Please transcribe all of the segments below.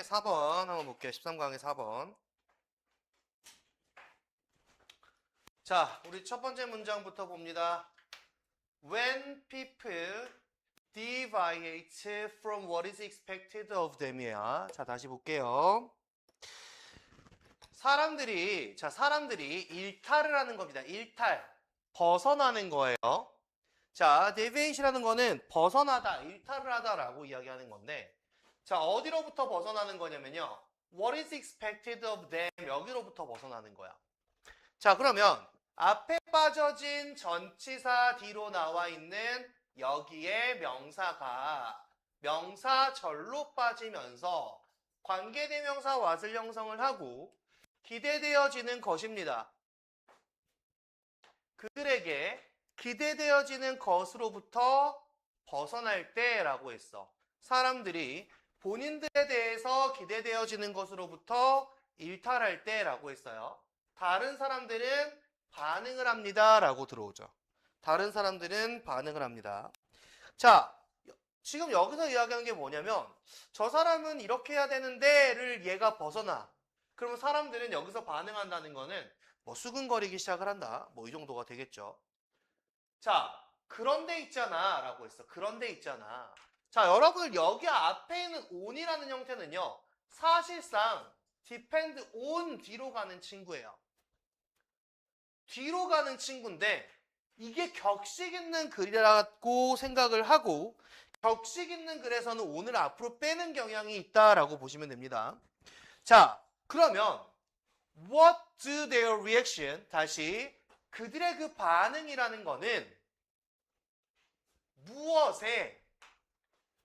4번 한번 볼게요. 13강의 4번. 자, 우리 첫 번째 문장부터 봅니다. When people deviate from what is expected of them이야. 자, 다시 볼게요. 사람들이 일탈을 하는 겁니다. 일탈. 벗어나는 거예요. 자, deviate이라는 거는 벗어나다, 일탈을 하다라고 이야기하는 건데, 자, 어디로부터 벗어나는 거냐면요. What is expected of them? 여기로부터 벗어나는 거야. 자, 그러면 앞에 빠져진 전치사 뒤로 나와 있는 여기에 명사가 명사절로 빠지면서 관계대명사 what을 형성을 하고 기대되어지는 것입니다. 그들에게 기대되어지는 것으로부터 벗어날 때라고 했어. 사람들이 본인들에 대해서 기대되어지는 것으로부터 일탈할 때라고 했어요. 다른 사람들은 반응을 합니다 라고 들어오죠. 다른 사람들은 반응을 합니다. 자, 지금 여기서 이야기하는 게 뭐냐면 저 사람은 이렇게 해야 되는데를 얘가 벗어나. 그러면 사람들은 여기서 반응한다는 거는 뭐 수근거리기 시작을 한다. 뭐 이 정도가 되겠죠. 자, 그런데 있잖아 라고 했어. 그런데 있잖아. 자, 여러분 여기 앞에 있는 on이라는 형태는요. 사실상 depend on 뒤로 가는 친구예요. 뒤로 가는 친구인데 이게 격식 있는 글이라고 생각을 하고 격식 있는 글에서는 on을 앞으로 빼는 경향이 있다라고 보시면 됩니다. 자, 그러면 what do their reaction? 다시 그들의 그 반응이라는 거는 무엇에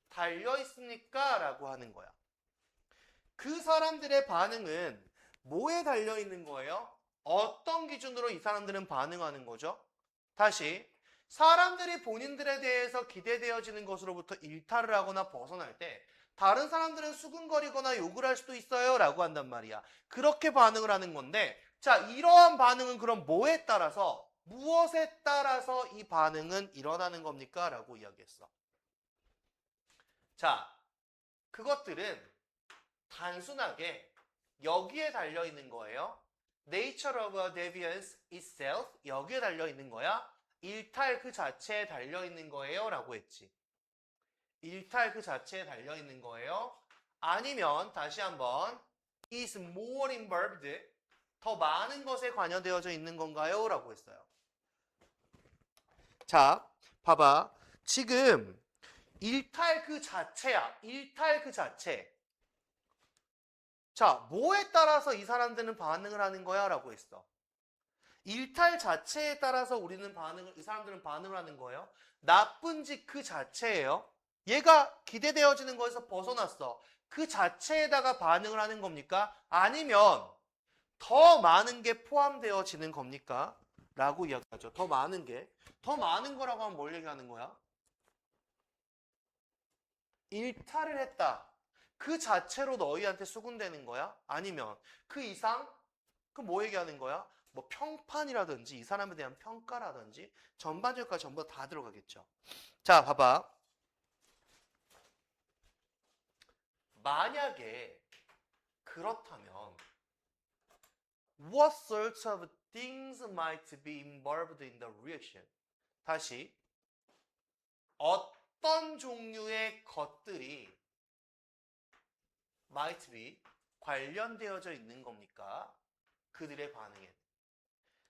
달려 있습니까? 라고 하는 거야. 그 사람들의 반응은 뭐에 달려 있는 거예요? 어떤 기준으로 이 사람들은 반응하는 거죠? 다시 사람들이 본인들에 대해서 기대되어지는 것으로부터 일탈을 하거나 벗어날 때 다른 사람들은 수근거리거나 욕을 할 수도 있어요 라고 한단 말이야. 그렇게 반응을 하는 건데 자, 이러한 반응은 그럼 뭐에 따라서 무엇에 따라서 이 반응은 일어나는 겁니까? 라고 이야기했어. 자, 그것들은 단순하게 여기에 달려 있는 거예요. Nature of deviance itself 여기에 달려 있는 거야. 일탈 그 자체에 달려 있는 거예요 라고 했지. 일탈 그 자체에 달려 있는 거예요. 아니면 다시 한번 is more involved 더 많은 것에 관여되어져 있는 건가요? 라고 했어요. 자, 봐봐. 지금 일탈 그 자체야. 일탈 그 자체. 자, 뭐에 따라서 이 사람들은 반응을 하는 거야? 라고 했어. 일탈 자체에 따라서 이 사람들은 반응을 하는 거예요. 나쁜 짓 그 자체예요. 얘가 기대되어지는 거에서 벗어났어. 그 자체에다가 반응을 하는 겁니까? 아니면 더 많은 게 포함되어지는 겁니까? 라고 이야기하죠. 더 많은 게. 더 많은 거라고 하면 뭘 얘기하는 거야? 일탈을 했다. 그 자체로 너희한테 수군되는 거야? 아니면 그 이상? 그 뭐 얘기하는 거야? 뭐 평판이라든지 이 사람에 대한 평가라든지 전반적과 전부 다 들어가겠죠. 자, 봐봐. 만약에 그렇다면 What sorts of things might be involved in the reaction? 다시 어떤 종류의 것들이 might be 관련되어져 있는 겁니까? 그들의 반응에.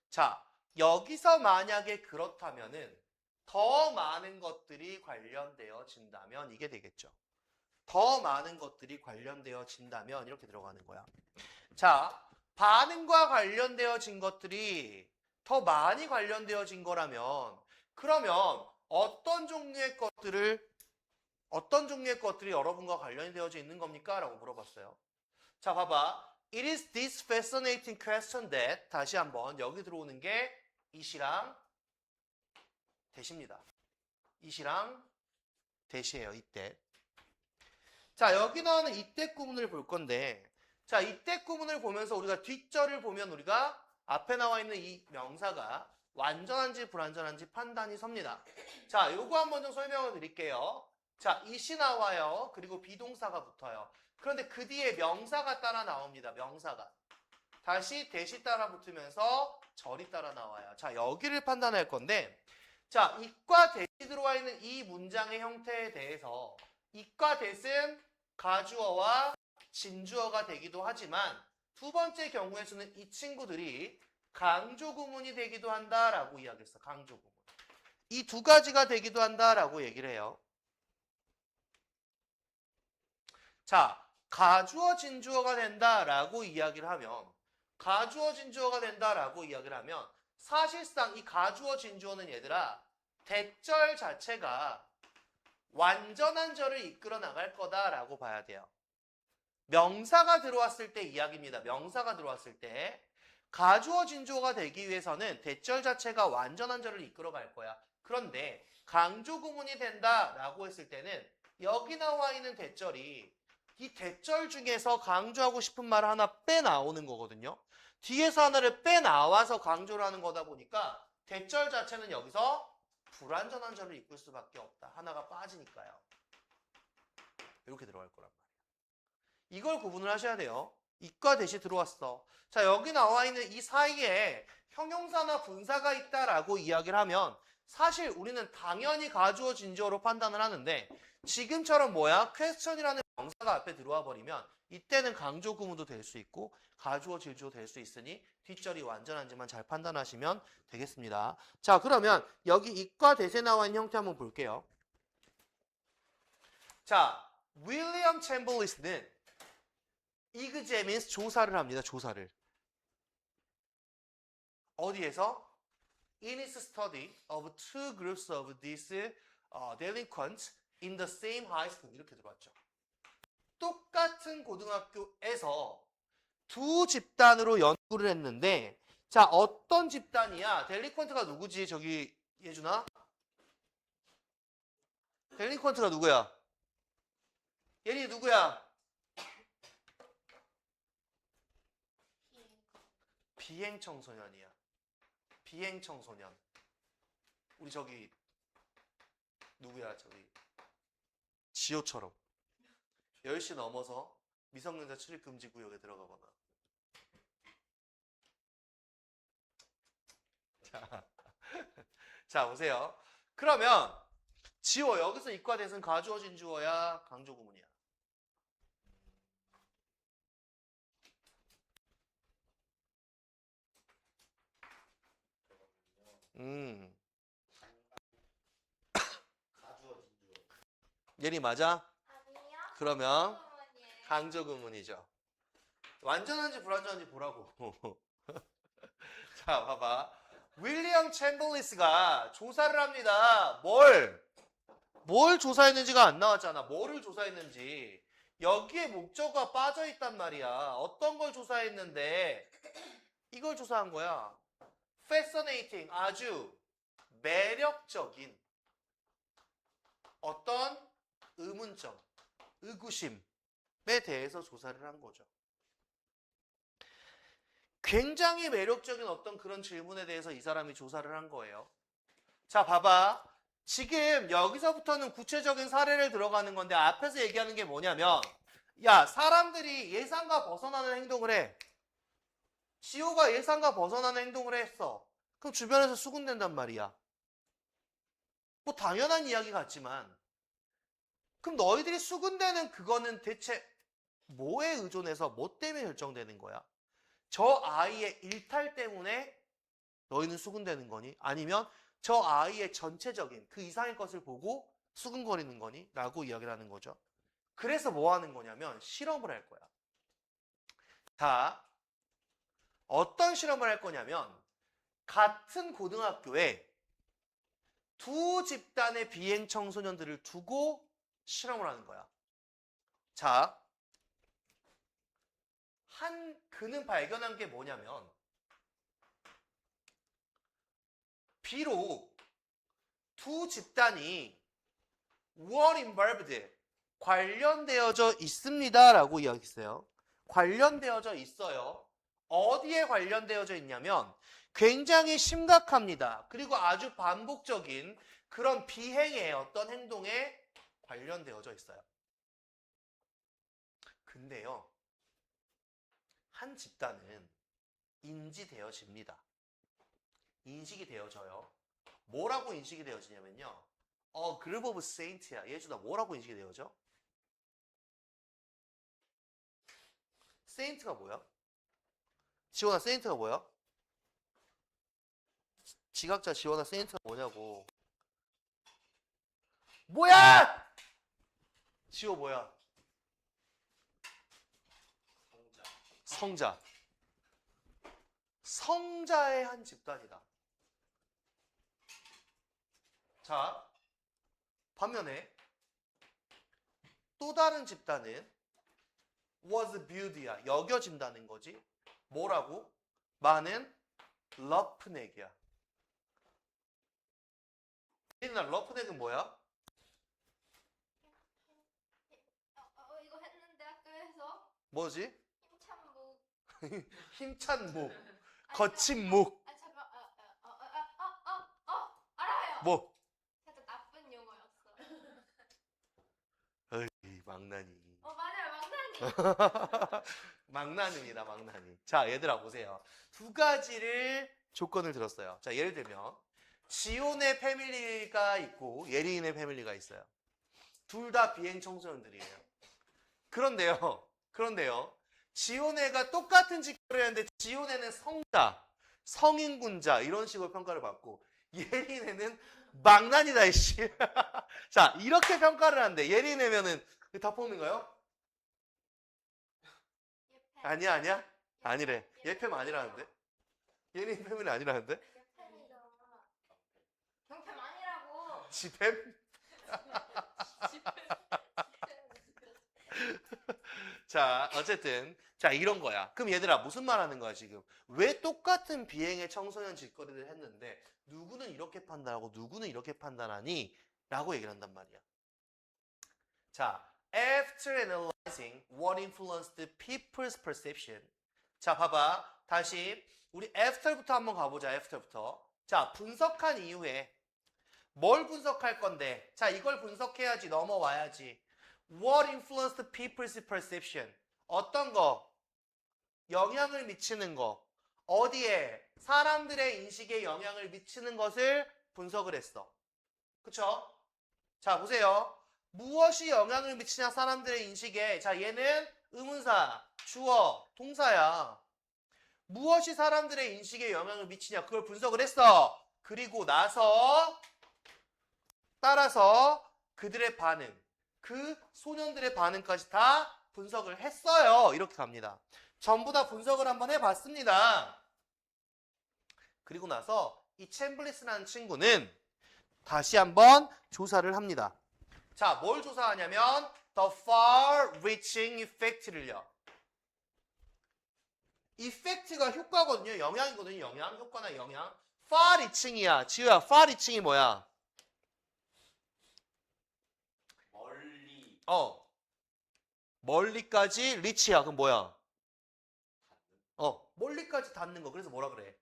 자, 여기서 만약에 그렇다면은 더 많은 것들이 관련되어진다면 이게 되겠죠. 더 많은 것들이 관련되어진다면 이렇게 들어가는 거야. 자, 반응과 관련되어진 것들이 더 많이 관련되어진 거라면 그러면 어떤 종류의 것들이 여러분과 관련이 되어져 있는 겁니까? 라고 물어봤어요. 자, 봐봐. It is this fascinating question that 다시 한번 여기 들어오는 게 it이랑 that입니다. it이랑 that이에요. 이때. 자, 여기 나오는 이때 구문을 볼 건데 자, 이때 구문을 보면서 우리가 뒷절을 보면 우리가 앞에 나와 있는 이 명사가 완전한지 불완전한지 판단이 섭니다. 자, 요거 한번 좀 설명을 드릴게요. 자, it이 나와요. 그리고 비동사가 붙어요. 그런데 그 뒤에 명사가 따라 나옵니다. 명사가. 다시 대시 따라 붙으면서 절이 따라 나와요. 자, 여기를 판단할 건데, 자, it과 that이 들어와 있는 이 문장의 형태에 대해서 it과 that은 가주어와 진주어가 되기도 하지만 두 번째 경우에서는 이 친구들이 강조 구문이 되기도 한다라고 이야기했어. 강조 구문. 이 두 가지가 되기도 한다라고 얘기를 해요. 자, 가주어 진주어가 된다라고 이야기를 하면 사실상 이 가주어 진주어는 얘들아 대절 자체가 완전한 절을 이끌어 나갈 거다라고 봐야 돼요. 명사가 들어왔을 때 이야기입니다. 명사가 들어왔을 때 가주어 진주어가 되기 위해서는 대절 자체가 완전한 절을 이끌어 갈 거야. 그런데 강조 구문이 된다라고 했을 때는 여기 나와 있는 대절이 이 대절 중에서 강조하고 싶은 말을 하나 빼나오는 거거든요. 뒤에서 하나를 빼나와서 강조를 하는 거다 보니까 대절 자체는 여기서 불완전한 절을 이끌 수밖에 없다. 하나가 빠지니까요. 이렇게 들어갈 거란 말이에요. 이걸 구분을 하셔야 돼요. it과 that이 들어왔어. 자, 여기 나와 있는 이 사이에 형용사나 분사가 있다라고 이야기를 하면 사실 우리는 당연히 가주어 진주어로 판단을 하는데 지금처럼 뭐야? question이라는 명사가 앞에 들어와 버리면 이때는 강조 구문도 될 수 있고 가주어 진주어 될 수 있으니 뒷절이 완전한지만 잘 판단하시면 되겠습니다. 자, 그러면 여기 it과 that에 나와 있는 형태 한번 볼게요. 자, 윌리엄 챔버리스는 examines 조사를 합니다. 조사를. 어디에서? In his study of two groups of these delinquents in the same high school. 이렇게 들어왔죠. 똑같은 고등학교에서 두 집단으로 연구를 했는데 자, 어떤 집단이야? 델리퀀트가 누구지? 저기 예준아? 델리퀀트가 누구야? 얘니 누구야? 비행청소년이야. 비행청소년. 우리 저기 누구야? 저기 지호처럼 10시 넘어서 미성년자 출입 금지 구역에 들어가거나. 자, 보세요. 그러면 지호 여기서 it과 that은 가주어 진주어야 강조 구문이야. 가주어 진주어. 예리 맞아? 아니요. 그러면 구문이에요. 강조 구문이죠. 완전한지 불완전한지 보라고. 자, 봐봐. 윌리엄 챔버리스가 조사를 합니다. 뭘 조사했는지가 안 나왔잖아. 뭐를 조사했는지. 여기에 목적어가 빠져 있단 말이야. 어떤 걸 조사했는데 이걸 조사한 거야. fascinating, 아주 매력적인 어떤 의문점, 의구심에 대해서 조사를 한 거죠. 굉장히 매력적인 어떤 그런 질문에 대해서 이 사람이 조사를 한 거예요. 자, 봐봐. 지금 여기서부터는 구체적인 사례를 들어가는 건데 앞에서 얘기하는 게 뭐냐면 야, 사람들이 예상과 벗어나는 행동을 해. 지호가 예상과 벗어나는 행동을 했어. 그럼 주변에서 수군댄단 말이야. 뭐 당연한 이야기 같지만 그럼 너희들이 수군대는 그거는 대체 뭐에 의존해서 뭐 때문에 결정되는 거야? 저 아이의 일탈 때문에 너희는 수군대는 거니? 아니면 저 아이의 전체적인 그 이상의 것을 보고 수군거리는 거니? 라고 이야기를 하는 거죠. 그래서 뭐 하는 거냐면 실험을 할 거야. 자, 어떤 실험을 할 거냐면 같은 고등학교에 두 집단의 비행 청소년들을 두고 실험을 하는 거야. 자, 그는 발견한 게 뭐냐면 비록 두 집단이 were involved, 관련되어져 있습니다 라고 이야기했어요. 관련되어져 있어요. 어디에 관련되어져 있냐면 굉장히 심각합니다. 그리고 아주 반복적인 그런 비행의 어떤 행동에 관련되어져 있어요. 근데요, 한 집단은 인지되어집니다. 인식이 되어져요. 뭐라고 인식이 되어지냐면요. 그룹 오브 세인트야. 예주다 뭐라고 인식이 되어져? 세인트가 뭐야? 지원아 세인트가 뭐야? 지각자 지원아 세인트가 뭐냐고. 뭐야! 지호 뭐야? 성자. 성자의 한 집단이다. 자, 반면에 또 다른 집단은 was viewed야. 여겨진다는 거지. 뭐라고? 많은 러프넥이야. 옛날 러프넥은 뭐야? 이거 했는데 학교에서 뭐지? 힘찬 목. 힘찬 목, 거친 목. 아 잠깐. 알아요. 뭐? 살짝 나쁜 용어였어. 어이, 망나니. 맞아요, 망나니. 망나니입니다, 망나니. 자, 얘들아 보세요. 두 가지를 조건을 들었어요. 자, 예를 들면 지온의 패밀리가 있고 예리인의 패밀리가 있어요. 둘 다 비행 청소년들이에요. 그런데요. 지온애가 똑같은 직업을 했는데 지온애는 성자, 성인군자 이런 식으로 평가를 받고 예린애는 망나니다 이씨. 자, 이렇게 평가를 하는데 예린애면은 다 뽑는가요? 예패. 아니야? 아니래. 예팸 아니라는데? 예린 패밀리 아니라는데? 예패이잖아. 경패 아니라고. 지팸? 자, 어쨌든 자 이런 거야. 그럼 얘들아 무슨 말 하는 거야 지금? 왜 똑같은 비행의 청소년 짓거리를 했는데 누구는 이렇게 판단하고 누구는 이렇게 판단하니? 라고 얘기를 한단 말이야. 자, after analyzing what influenced people's perception. 자, 봐봐. 다시 우리 after부터 한번 가보자. after부터. 자, 분석한 이후에 뭘 분석할 건데? 자, 이걸 분석해야지 넘어와야지. What influenced people's perception? 어떤 거? 영향을 미치는 거. 어디에? 사람들의 인식에 영향을 미치는 것을 분석을 했어. 그쵸? 자, 보세요. 무엇이 영향을 미치냐, 사람들의 인식에. 자, 얘는 의문사, 주어, 동사야. 무엇이 사람들의 인식에 영향을 미치냐, 그걸 분석을 했어. 그리고 나서, 따라서 그들의 반응, 그 소년들의 반응까지 다 분석을 했어요. 이렇게 갑니다. 전부 다 분석을 한번 해봤습니다. 그리고 나서 이 챔블리스라는 친구는 다시 한번 조사를 합니다. 자, 뭘 조사하냐면 the far-reaching effect를요. effect가 효과거든요. 영향이거든요. 영향, 효과나 영향. far-reaching이야. 지우야, far-reaching이 뭐야? 멀리 멀리까지 reach야. 그럼 뭐야? 멀리까지 닿는 거. 그래서 뭐라 그래?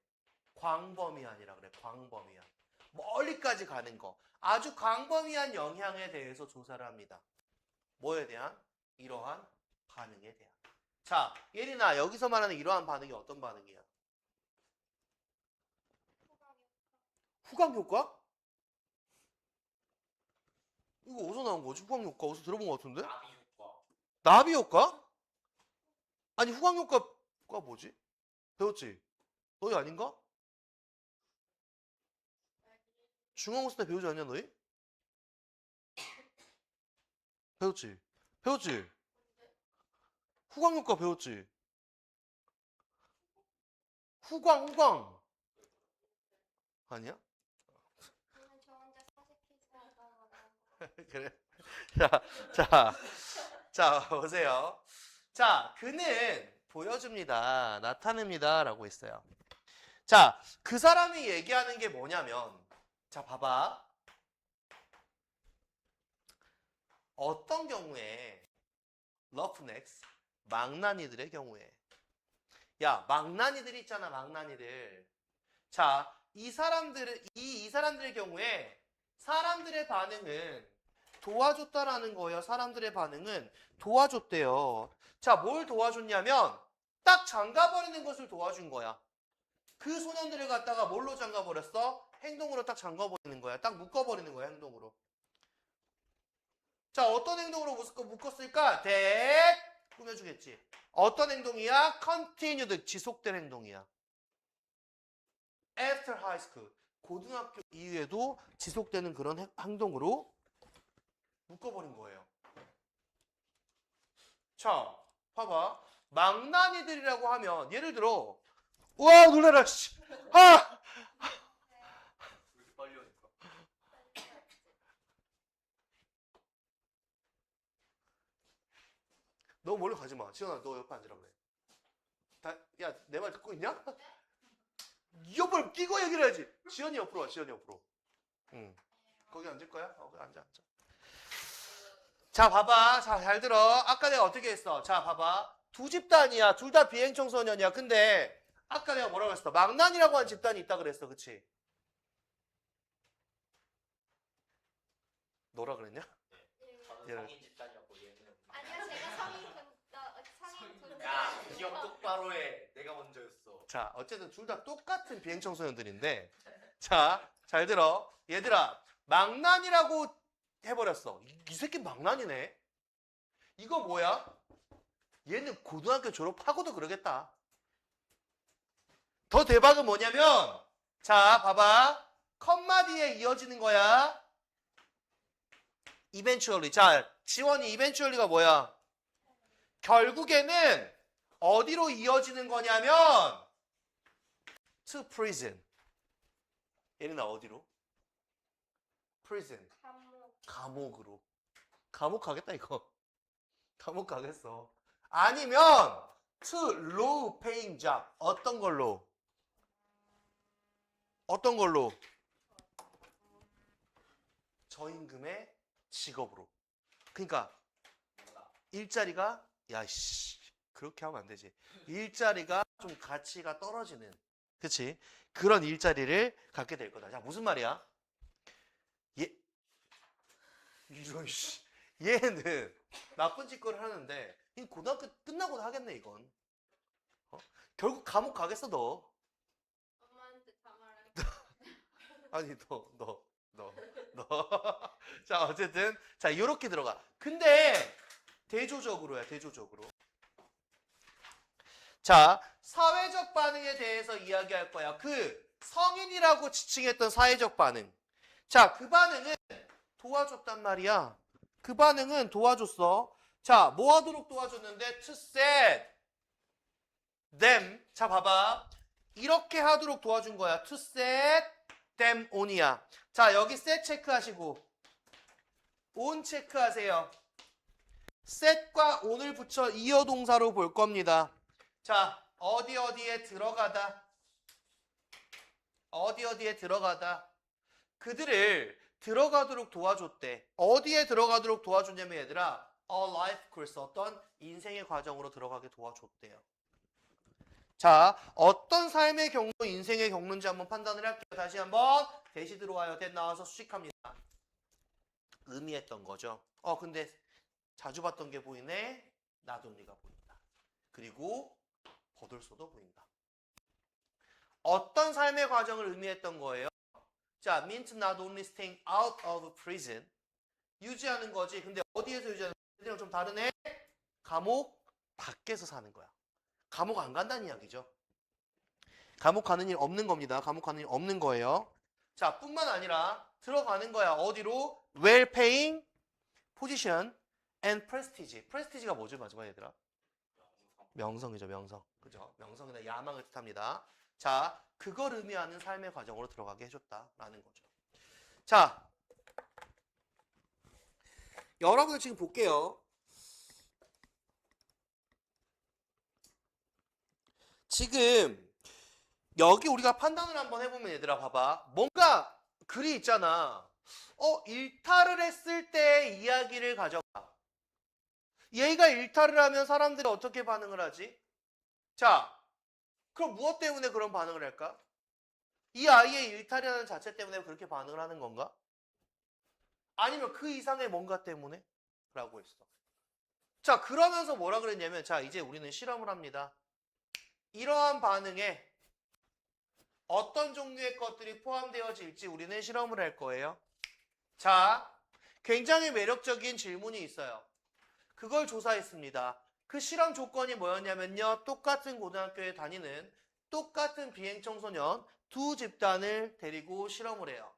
광범위한이라 그래. 광범위한. 멀리까지 가는 거. 아주 광범위한 영향에 대해서 조사를 합니다. 뭐에 대한? 이러한 반응에 대한. 자, 예린아, 여기서 말하는 이러한 반응이 어떤 반응이야? 후광 효과? 이거 어디서 나온 거지? 후광 효과 어디서 들어본 것 같은데? 나비 효과. 나비 효과? 아니, 후광 효과가 뭐지? 배웠지? 너희 아닌가? 중앙고사 때 배우지 않냐, 너희? 배웠지? 배웠지? 후광 효과 배웠지? 후광. 아니야? 저는 저 혼자 사실 퀴즈 하다가 그래. 자, 보세요. 자, 그는 보여줍니다. 나타냅니다. 라고 했어요. 자, 그 사람이 얘기하는 게 뭐냐면, 자, 봐봐. 어떤 경우에, 러프넥스, 망나니들의 경우에. 야, 망나니들 있잖아, 망나니들. 자, 이 사람들의 경우에 사람들의 반응은 도와줬다라는 거예요. 사람들의 반응은 도와줬대요. 자, 뭘 도와줬냐면 딱 잠가버리는 것을 도와준 거야. 그 소년들을 갖다가 뭘로 잠가버렸어? 행동으로 딱 잠가버리는 거야. 딱 묶어버리는 거야, 행동으로. 자, 어떤 행동으로 묶었을까? 꾸며주겠지. 어떤 행동이야? continued, 지속된 행동이야. After high school, 고등학교 이후에도 지속되는 그런 행동으로 묶어버린 거예요. 자, 봐봐. 망나니들이라고 하면 예를 들어, 우와 놀래라, 씨. 아! 왜 이렇게 빨리 오니까? 너 멀리 가지 마. 지현아, 너 옆에 앉으라 그래. 야, 내 말 듣고 있냐? 옆을 끼고 얘기를 해야지. 지현이 옆으로 와, 지현이 옆으로. 응. 거기 앉을 거야? 거기 앉아. 자, 봐봐. 자, 잘 들어. 아까 내가 어떻게 했어? 자, 봐봐. 두 집단이야. 둘 다 비행청소년이야. 근데 아까 내가 뭐라고 했어? 망난이라고 한 집단이 있다 그랬어. 그치? 너라 그랬냐? 저는 예. 성인 집단이었고 얘는. 아니요, 제가 성인 분. 야, 기억 똑바로 해. 내가 먼저였어. 자, 어쨌든 둘 다 똑같은 비행청소년들인데, 자, 잘 들어. 얘들아, 망난이라고 해버렸어. 이 새끼 망난이네. 이거 뭐야? 얘는 고등학교 졸업하고도 그러겠다. 더 대박은 뭐냐면, 자, 봐봐. 컴마 뒤에 이어지는 거야. eventually. 자, 지원이 eventually가 뭐야? 결국에는 어디로 이어지는 거냐면 to prison. 얘는 어디로? prison. 감옥으로. 감옥 가겠다 이거. 감옥 가겠어. 아니면 to low paying job. 어떤 걸로? 어떤 걸로? 저임금의 직업으로. 그러니까 일자리가 야씨 그렇게 하면 안 되지. 일자리가 좀 가치가 떨어지는, 그치? 그런 일자리를 갖게 될 거다. 자, 무슨 말이야? 이런 씨, 얘는 나쁜 짓거리를 하는데 이 고등학교 끝나고도 하겠네 이건. 결국 감옥 가겠어 너. 엄마한테 다 말할. 아니 너. 자, 어쨌든 자 요렇게 들어가. 근데 대조적으로야, 대조적으로. 자, 사회적 반응에 대해서 이야기할 거야. 그 성인이라고 지칭했던 사회적 반응. 자, 그 반응은 도와줬단 말이야. 그 반응은 도와줬어. 자, 뭐 하도록 도와줬는데? To set them. 자, 봐봐. 이렇게 하도록 도와준 거야. To set them on이야. 자, 여기 set 체크하시고 on 체크하세요. set과 on을 붙여 이어 동사로 볼 겁니다. 자, 어디에 들어가다. 어디에 들어가다. 그들을 들어가도록 도와줬대. 어디에 들어가도록 도와줬냐면 얘들아, a life course, 어떤 인생의 과정으로 들어가게 도와줬대요. 자, 어떤 삶의 경로, 인생의 경로인지 한번 판단을 할게요. 다시 한번 대시 들어와요. 대 나와서 수식합니다. 의미했던 거죠. 근데 자주 봤던 게 보이네. 나돈니가 보인다. 그리고 버들소도 보인다. 어떤 삶의 과정을 의미했던 거예요? 자, meant not only staying out of prison. 유지하는 거지. 근데 어디에서 유지하는 거야? 좀 다르네. 감옥 밖에서 사는 거야. 감옥 안 간다는 이야기죠. 감옥 가는 일 없는 겁니다. 감옥 가는 일 없는 거예요. 자, 뿐만 아니라 들어가는 거야. 어디로? well paying position and prestige. prestige가 뭐죠, 마지막 얘들아? 명성이죠, 명성. 그죠? 명성이나 야망을 뜻합니다. 자, 그걸 의미하는 삶의 과정으로 들어가게 해줬다라는 거죠. 자, 여러분들 지금 볼게요. 지금 여기 우리가 판단을 한번 해보면 얘들아 봐봐. 뭔가 글이 있잖아. 일탈을 했을 때 이야기를 가져가. 얘가 일탈을 하면 사람들이 어떻게 반응을 하지? 자, 그럼 무엇 때문에 그런 반응을 할까? 이 아이의 일탈이라는 자체 때문에 그렇게 반응을 하는 건가? 아니면 그 이상의 뭔가 때문에? 라고 했어. 자, 그러면서 뭐라 그랬냐면, 자, 이제 우리는 실험을 합니다. 이러한 반응에 어떤 종류의 것들이 포함되어질지 우리는 실험을 할 거예요. 자, 굉장히 매력적인 질문이 있어요. 그걸 조사했습니다. 그 실험 조건이 뭐였냐면요. 똑같은 고등학교에 다니는 똑같은 비행 청소년 두 집단을 데리고 실험을 해요.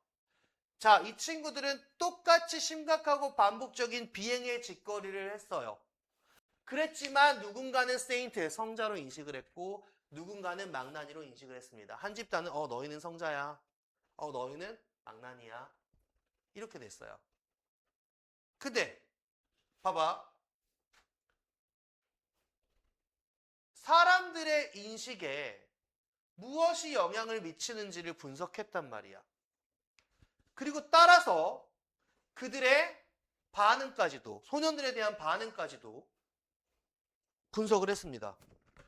자, 이 친구들은 똑같이 심각하고 반복적인 비행의 짓거리를 했어요. 그랬지만 누군가는 세인트, 성자로 인식을 했고 누군가는 망나니로 인식을 했습니다. 한 집단은 너희는 성자야. 너희는 망나니야. 이렇게 됐어요. 근데 봐봐. 사람들의 인식에 무엇이 영향을 미치는지를 분석했단 말이야. 그리고 따라서 그들의 반응까지도, 소년들에 대한 반응까지도 분석을 했습니다.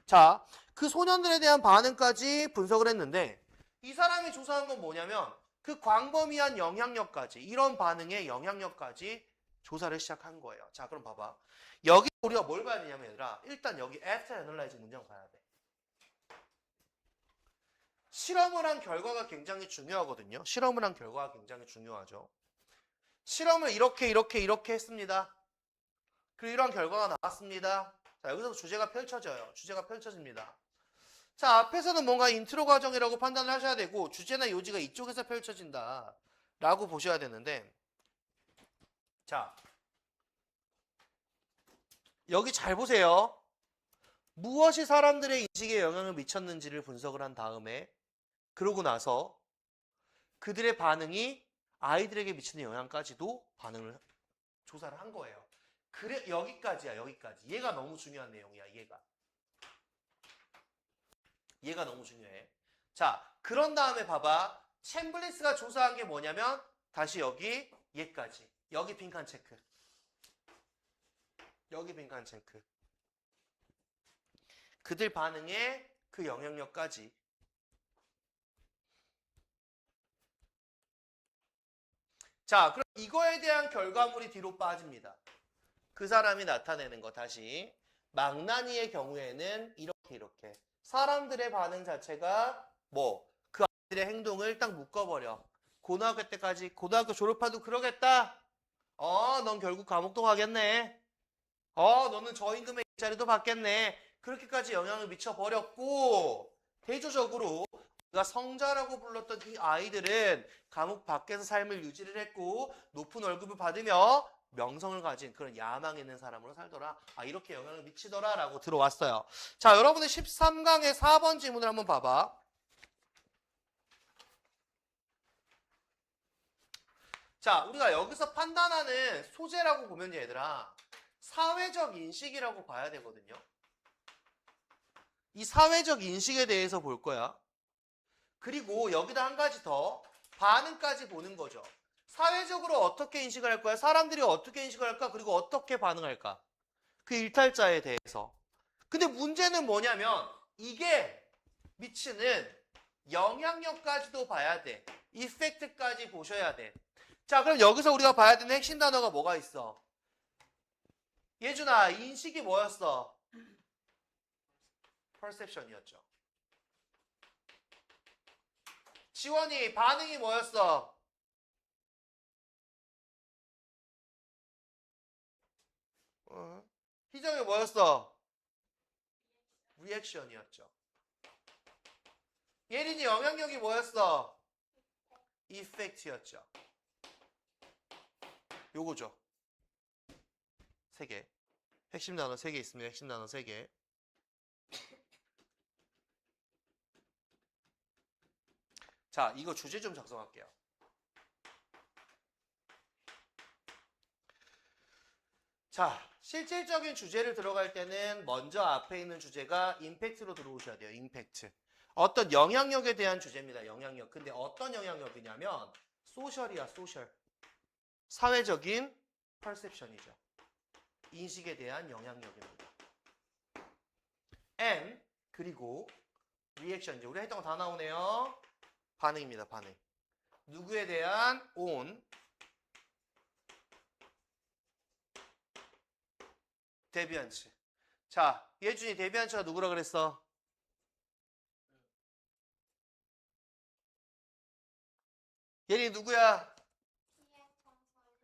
자, 그 소년들에 대한 반응까지 분석을 했는데 이 사람이 조사한 건 뭐냐면 그 광범위한 영향력까지, 이런 반응의 영향력까지 조사를 시작한 거예요. 자, 그럼 봐봐. 여기 우리가 뭘 봐야 되냐면 얘들아, 일단 여기 after analyze 문장 봐야 돼. 실험을 한 결과가 굉장히 중요하거든요. 실험을 한 결과가 굉장히 중요하죠. 실험을 이렇게 했습니다. 그리고 이러한 결과가 나왔습니다. 자, 여기서 주제가 펼쳐져요. 주제가 펼쳐집니다. 자, 앞에서는 뭔가 인트로 과정이라고 판단을 하셔야 되고 주제나 요지가 이쪽에서 펼쳐진다 라고 보셔야 되는데, 자, 여기 잘 보세요. 무엇이 사람들의 인식에 영향을 미쳤는지를 분석을 한 다음에 그러고 나서 그들의 반응이 아이들에게 미치는 영향까지도 반응을 조사를 한 거예요. 그래, 여기까지야, 여기까지. 얘가 너무 중요한 내용이야, 얘가 너무 중요해. 자, 그런 다음에 봐봐. 챔블리스가 조사한 게 뭐냐면 다시 여기 얘까지. 여기 빈칸 체크. 여기 빈칸 체크. 그들 반응에 그 영향력까지. 자, 그럼 이거에 대한 결과물이 뒤로 빠집니다. 그 사람이 나타내는 거 다시. 망나니의 경우에는 이렇게. 사람들의 반응 자체가 그 아이들의 행동을 딱 묶어버려. 고등학교 때까지, 고등학교 졸업해도 그러겠다. 넌 결국 감옥도 가겠네. 너는 저임금의 일자리도 받겠네. 그렇게까지 영향을 미쳐버렸고, 대조적으로 우리가 성자라고 불렀던 이 아이들은 감옥 밖에서 삶을 유지를 했고 높은 월급을 받으며 명성을 가진 그런 야망 있는 사람으로 살더라. 이렇게 영향을 미치더라 라고 들어왔어요. 자, 여러분들 13강의 4번 질문을 한번 봐봐. 자, 우리가 여기서 판단하는 소재라고 보면 얘들아, 사회적 인식이라고 봐야 되거든요. 이 사회적 인식에 대해서 볼 거야. 그리고 여기다 한 가지 더, 반응까지 보는 거죠. 사회적으로 어떻게 인식을 할 거야? 사람들이 어떻게 인식을 할까? 그리고 어떻게 반응할까? 그 일탈자에 대해서. 근데 문제는 뭐냐면 이게 미치는 영향력까지도 봐야 돼. 이펙트까지 보셔야 돼. 자, 그럼 여기서 우리가 봐야 되는 핵심 단어가 뭐가 있어? 예준아, 인식이 뭐였어? perception이었죠. 지원이, 반응이 뭐였어? 희정이 뭐였어? 리액션이었죠. 예린이 영향력이 뭐였어? 이펙트였죠. 요거죠. 3개. 핵심 단어 3개 있습니다. 핵심 단어 3개. 자, 이거 주제 좀 작성할게요. 자, 실질적인 주제를 들어갈 때는 먼저 앞에 있는 주제가 임팩트로 들어오셔야 돼요. 임팩트. 어떤 영향력에 대한 주제입니다. 영향력. 근데 어떤 영향력이냐면 소셜이야, 소셜. 사회적인 퍼셉션이죠. 인식에 대한 영향력입니다. and 그리고 리액션. 이제 우리가 했던 거 다 나오네요. 반응입니다. 반응. 누구에 대한 on 데비안츠. 자, 예준이 데비안츠가 누구라 그랬어? 얘이 누구야? 비행청소년.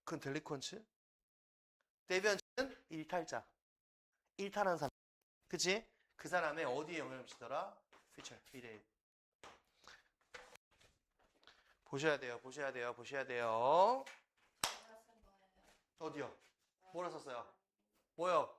그건 델리콘츠? 데비안츠는 일탈자. 일탈한 사람. 그치? 그 사람의 어디에 영향을 미치더라? 퓨처, 미래에. 보셔야 돼요. 보셔야 돼요. 보셔야 돼요. 어디요? 뭐라 썼어요? 뭐요?